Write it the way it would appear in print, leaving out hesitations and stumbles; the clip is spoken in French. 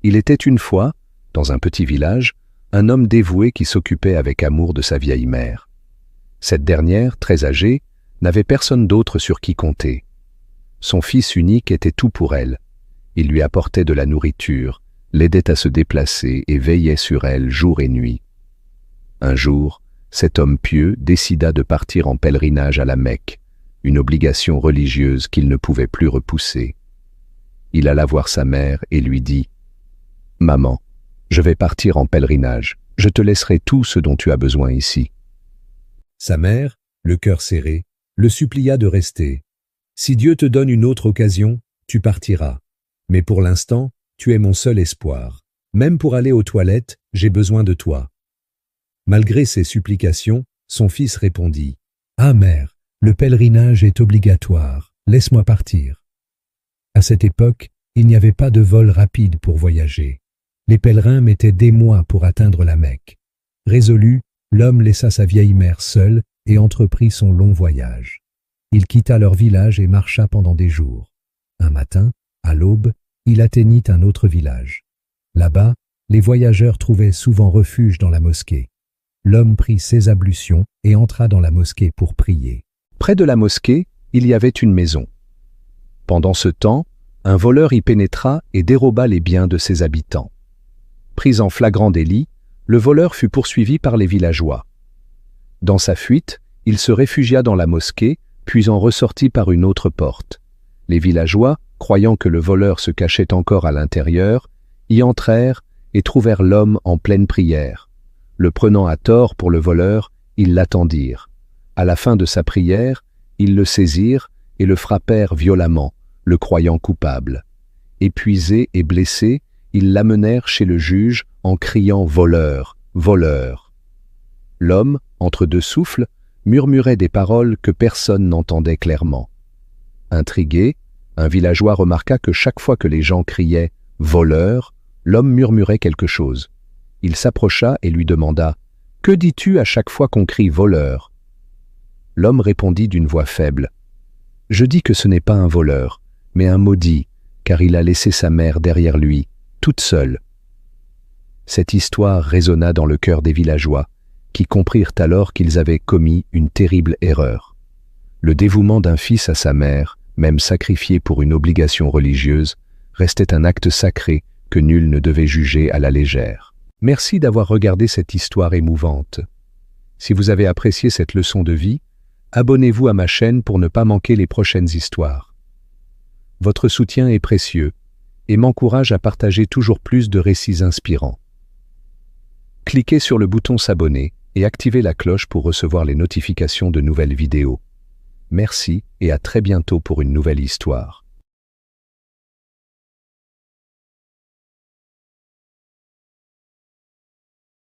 Il était une fois, dans un petit village, un homme dévoué qui s'occupait avec amour de sa vieille mère. Cette dernière, très âgée, n'avait personne d'autre sur qui compter. Son fils unique était tout pour elle. Il lui apportait de la nourriture, l'aidait à se déplacer et veillait sur elle jour et nuit. Un jour, cet homme pieux décida de partir en pèlerinage à la Mecque, une obligation religieuse qu'il ne pouvait plus repousser. Il alla voir sa mère et lui dit « Maman, je vais partir en pèlerinage, je te laisserai tout ce dont tu as besoin ici. » Sa mère, le cœur serré, le supplia de rester. « Si Dieu te donne une autre occasion, tu partiras. Mais pour l'instant, tu es mon seul espoir. Même pour aller aux toilettes, j'ai besoin de toi. » Malgré ses supplications, son fils répondit « Ah mère, le pèlerinage est obligatoire, laisse-moi partir. » À cette époque, il n'y avait pas de vol rapide pour voyager. Les pèlerins mettaient des mois pour atteindre la Mecque. Résolu, l'homme laissa sa vieille mère seule et entreprit son long voyage. Il quitta leur village et marcha pendant des jours. Un matin, à l'aube, il atteignit un autre village. Là-bas, les voyageurs trouvaient souvent refuge dans la mosquée. L'homme prit ses ablutions et entra dans la mosquée pour prier. Près de la mosquée, il y avait une maison. Pendant ce temps, un voleur y pénétra et déroba les biens de ses habitants. Pris en flagrant délit, le voleur fut poursuivi par les villageois. Dans sa fuite, il se réfugia dans la mosquée, puis en ressortit par une autre porte. Les villageois, croyant que le voleur se cachait encore à l'intérieur, y entrèrent et trouvèrent l'homme en pleine prière. Le prenant à tort pour le voleur, ils l'attendirent. À la fin de sa prière, ils le saisirent et le frappèrent violemment, le croyant coupable. Épuisé et blessé, ils l'amenèrent chez le juge en criant « Voleur, voleur !» L'homme, entre deux souffles, murmurait des paroles que personne n'entendait clairement. Intrigué, un villageois remarqua que chaque fois que les gens criaient « Voleur !», l'homme murmurait quelque chose. Il s'approcha et lui demanda « Que dis-tu à chaque fois qu'on crie « Voleur !» L'homme répondit d'une voix faible « Je dis que ce n'est pas un voleur, mais un maudit, car il a laissé sa mère derrière lui, toute seule. » Cette histoire résonna dans le cœur des villageois, qui comprirent alors qu'ils avaient commis une terrible erreur. Le dévouement d'un fils à sa mère, même sacrifié pour une obligation religieuse, restait un acte sacré que nul ne devait juger à la légère. Merci d'avoir regardé cette histoire émouvante. Si vous avez apprécié cette leçon de vie, abonnez-vous à ma chaîne pour ne pas manquer les prochaines histoires. Votre soutien est précieux et m'encourage à partager toujours plus de récits inspirants. Cliquez sur le bouton s'abonner et activez la cloche pour recevoir les notifications de nouvelles vidéos. Merci et à très bientôt pour une nouvelle histoire.